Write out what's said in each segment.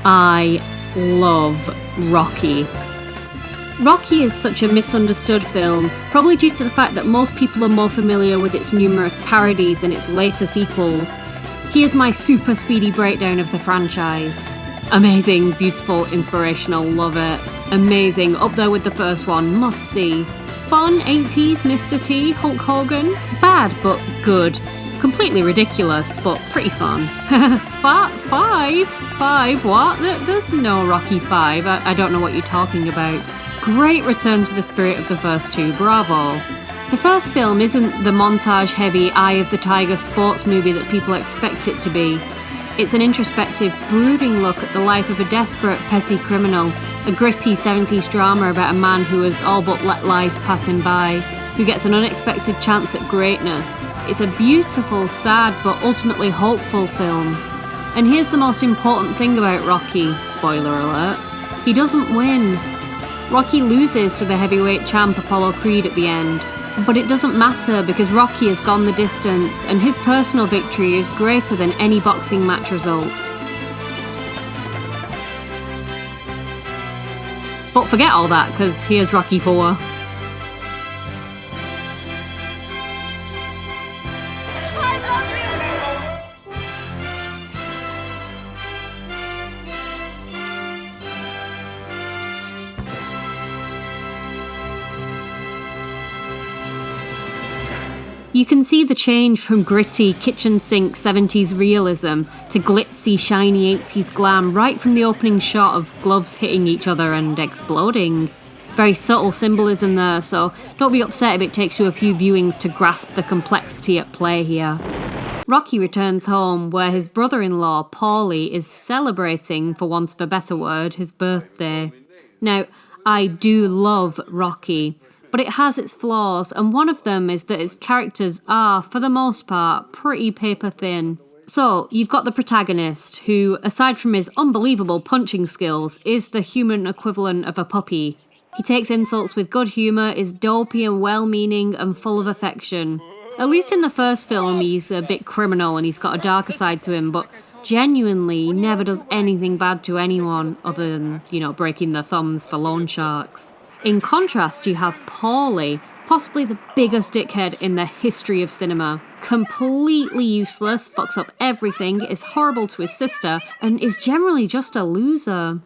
I love Rocky. Rocky is such a misunderstood film, probably due to the fact that most people are more familiar with its numerous parodies and its later sequels. Here's my super speedy breakdown of the franchise. Amazing, beautiful, inspirational, love it. Amazing, up there with the first one, must see. Fun, 80s, Mr. T, Hulk Hogan. Bad, but good. Completely ridiculous, but pretty fun. Five, what? There's no Rocky 5, I don't know what you're talking about. Great return to the spirit of the first two, bravo. The first film isn't the montage-heavy Eye of the Tiger sports movie that people expect it to be. It's an introspective, brooding look at the life of a desperate, petty criminal, a gritty 70s drama about a man who has all but let life pass him by, who gets an unexpected chance at greatness. It's a beautiful, sad, but ultimately hopeful film. And here's the most important thing about Rocky, spoiler alert, he doesn't win. Rocky loses to the heavyweight champ Apollo Creed at the end, but it doesn't matter because Rocky has gone the distance and his personal victory is greater than any boxing match result. But forget all that, because here's Rocky 4. You can see the change from gritty, kitchen sink 70s realism to glitzy, shiny 80s glam right from the opening shot of gloves hitting each other and exploding. Very subtle symbolism there, so don't be upset if it takes you a few viewings to grasp the complexity at play here. Rocky returns home where his brother-in-law, Paulie, is celebrating, for want of a better word, his birthday. Now, I do love Rocky, but it has its flaws, and one of them is that its characters are, for the most part, pretty paper thin. So, you've got the protagonist, who, aside from his unbelievable punching skills, is the human equivalent of a puppy. He takes insults with good humour, is dopey and well-meaning, and full of affection. At least in the first film, he's a bit criminal and he's got a darker side to him, but genuinely, he never does anything bad to anyone, other than, breaking their thumbs for loan sharks. In contrast, you have Paulie, possibly the biggest dickhead in the history of cinema. Completely useless, fucks up everything, is horrible to his sister, and is generally just a loser.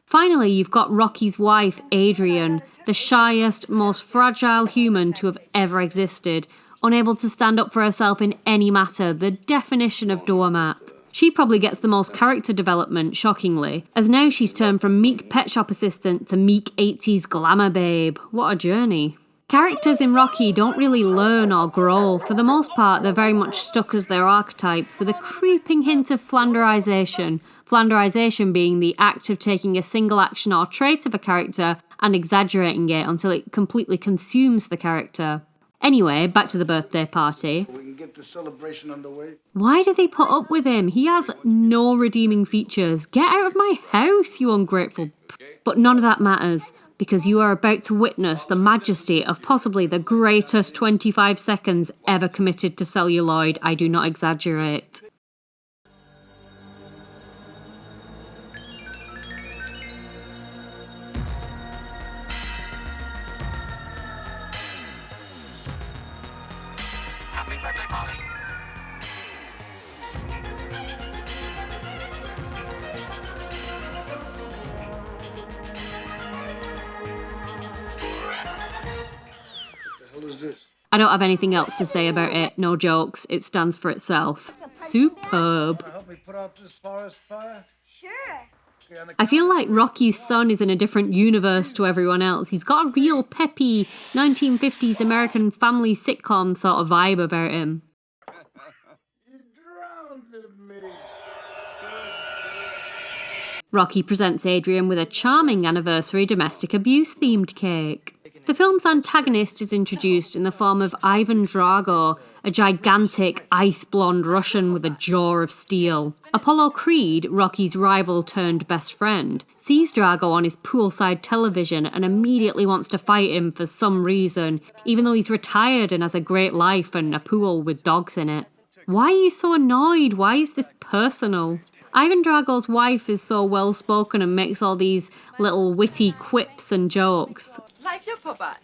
Finally, you've got Rocky's wife, Adrian, the shyest, most fragile human to have ever existed, unable to stand up for herself in any matter, the definition of doormat. She probably gets the most character development, shockingly, as now she's turned from meek pet shop assistant to meek 80s glamour babe. What a journey. Characters in Rocky don't really learn or grow. For the most part, they're very much stuck as their archetypes, with a creeping hint of flanderization. Flanderization being the act of taking a single action or trait of a character and exaggerating it until it completely consumes the character. Anyway, back to the birthday party. We can get the celebration underway. Why do they put up with him? He has no redeeming features. Get out of my house, you ungrateful But none of that matters, because you are about to witness the majesty of possibly the greatest 25 seconds ever committed to celluloid. I do not exaggerate. I don't have anything else to say about it, no jokes, it stands for itself. Superb. Help me put out this forest fire? Sure. I feel like Rocky's son is in a different universe to everyone else. He's got a real peppy 1950s American family sitcom sort of vibe about him. You drowned me. Rocky presents Adrian with a charming anniversary domestic abuse themed cake. The film's antagonist is introduced in the form of Ivan Drago, a gigantic, ice-blonde Russian with a jaw of steel. Apollo Creed, Rocky's rival turned best friend, sees Drago on his poolside television and immediately wants to fight him for some reason, even though he's retired and has a great life and a pool with dogs in it. Why are you so annoyed? Why is this personal? Ivan Drago's wife is so well-spoken and makes all these little witty quips and jokes. Like your Popeye.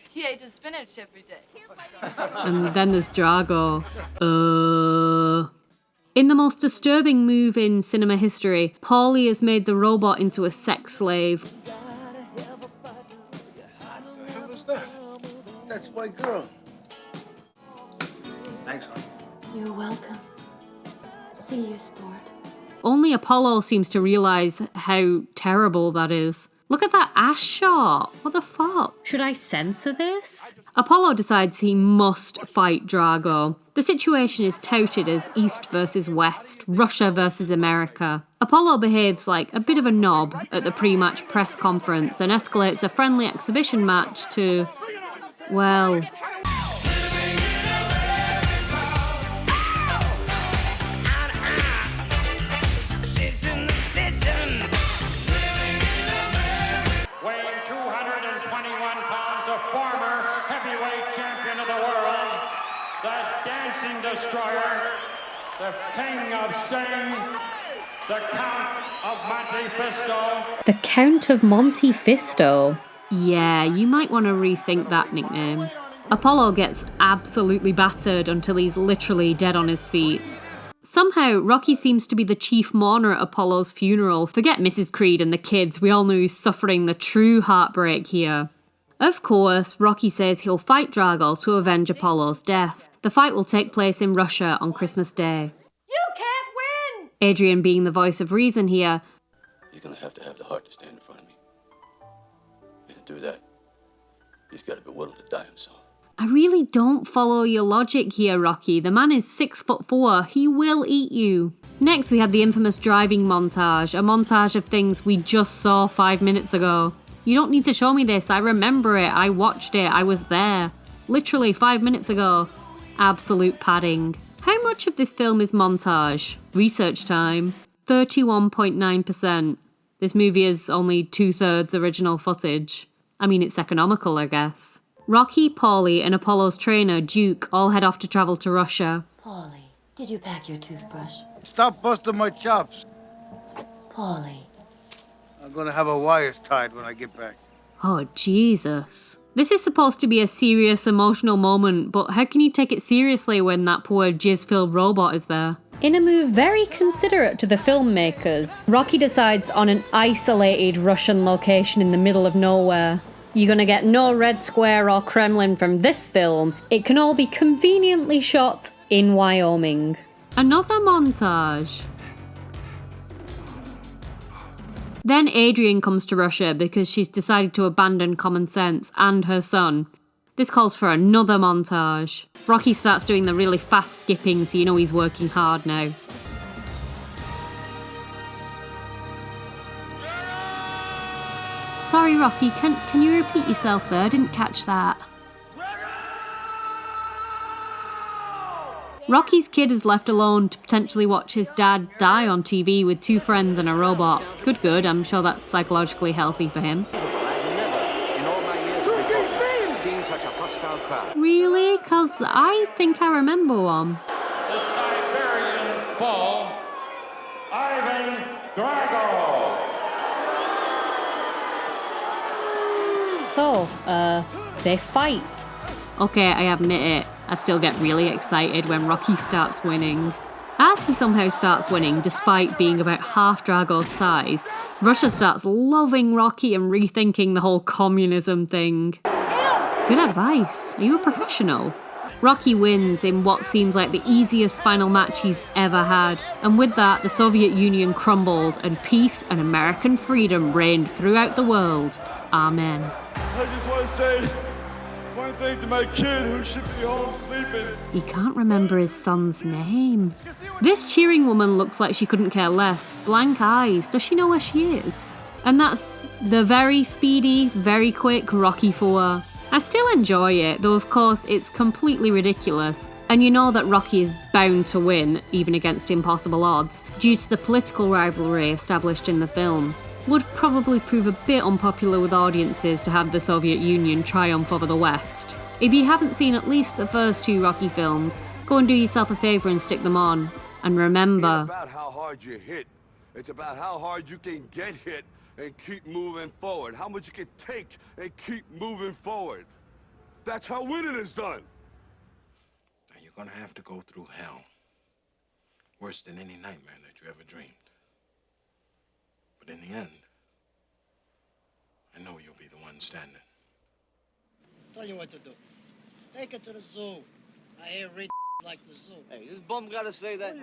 He ate his spinach every day. And then there's Drago. In the most disturbing move in cinema history, Paulie has made the robot into a sex slave. What the hell is that? That's my girl. Thanks, hon. You're welcome. See you, sport. Only Apollo seems to realise how terrible that is. Look at that ass shot. What the fuck? Should I censor this? Apollo decides he must fight Drago. The situation is touted as East versus West, Russia versus America. Apollo behaves like a bit of a knob at the pre-match press conference and escalates a friendly exhibition match to, well... Former heavyweight champion of the world, the dancing destroyer, the king of Sting, the Count of Monte Fisto. The Count of Monte Fisto? Yeah, you might want to rethink that nickname. Apollo gets absolutely battered until he's literally dead on his feet. Somehow, Rocky seems to be the chief mourner at Apollo's funeral. Forget Mrs. Creed and the kids, we all know who's suffering the true heartbreak here. Of course, Rocky says he'll fight Drago to avenge Apollo's death. The fight will take place in Russia on Christmas Day. You can't win! Adrian being the voice of reason here. He's gonna have to have the heart to stand in front of me. And to do that, he's gotta be willing to die himself. I really don't follow your logic here, Rocky. The man is 6'4". He will eat you. Next, we have the infamous driving montage, a montage of things we just saw 5 minutes ago. You don't need to show me this, I remember it, I watched it, I was there. Literally 5 minutes ago. Absolute padding. How much of this film is montage? Research time. 31.9%. This movie is only 2/3 original footage. I mean, it's economical, I guess. Rocky, Paulie, and Apollo's trainer, Duke, all head off to travel to Russia. Paulie, did you pack your toothbrush? Stop busting my chops. Paulie. I'm gonna have a wires tied when I get back. Oh, Jesus. This is supposed to be a serious, emotional moment, but how can you take it seriously when that poor jizz-filled robot is there? In a move very considerate to the filmmakers, Rocky decides on an isolated Russian location in the middle of nowhere. You're gonna get no Red Square or Kremlin from this film. It can all be conveniently shot in Wyoming. Another montage. Then Adrian comes to Russia because she's decided to abandon common sense and her son. This calls for another montage. Rocky starts doing the really fast skipping, so you know he's working hard now. Sorry, Rocky, can you repeat yourself there? I didn't catch that. Rocky's kid is left alone to potentially watch his dad die on TV with 2 friends and a robot. Good, I'm sure that's psychologically healthy for him. Really? 'Cause I think I remember one. The Siberian Bull, Ivan Drago. So, they fight. Okay, I admit it. I still get really excited when Rocky starts winning. As he somehow starts winning, despite being about half Drago's size, Russia starts loving Rocky and rethinking the whole communism thing. Good advice. Are you a professional? Rocky wins in what seems like the easiest final match he's ever had. And with that, the Soviet Union crumbled and peace and American freedom reigned throughout the world. Amen. I just want to say one thing to my kid who should be home sleeping. He can't remember his son's name. This cheering woman looks like she couldn't care less. Blank eyes. Does she know where she is? And that's the very speedy, very quick Rocky IV. I still enjoy it, though of course it's completely ridiculous. And you know that Rocky is bound to win, even against impossible odds, due to the political rivalry established in the film. Would probably prove a bit unpopular with audiences to have the Soviet Union triumph over the West. If you haven't seen at least the first 2 Rocky films, go and do yourself a favour and stick them on. And It remember, ain't about how hard you hit. It's about how hard you can get hit and keep moving forward. How much you can take and keep moving forward. That's how winning is done. Now you're gonna have to go through hell. Worse than any nightmare that you ever dreamed. But in the end, I know you'll be the one standing. Tell you what to do. Take it to the zoo. I hear rich like the zoo. Hey, this bum gotta say that.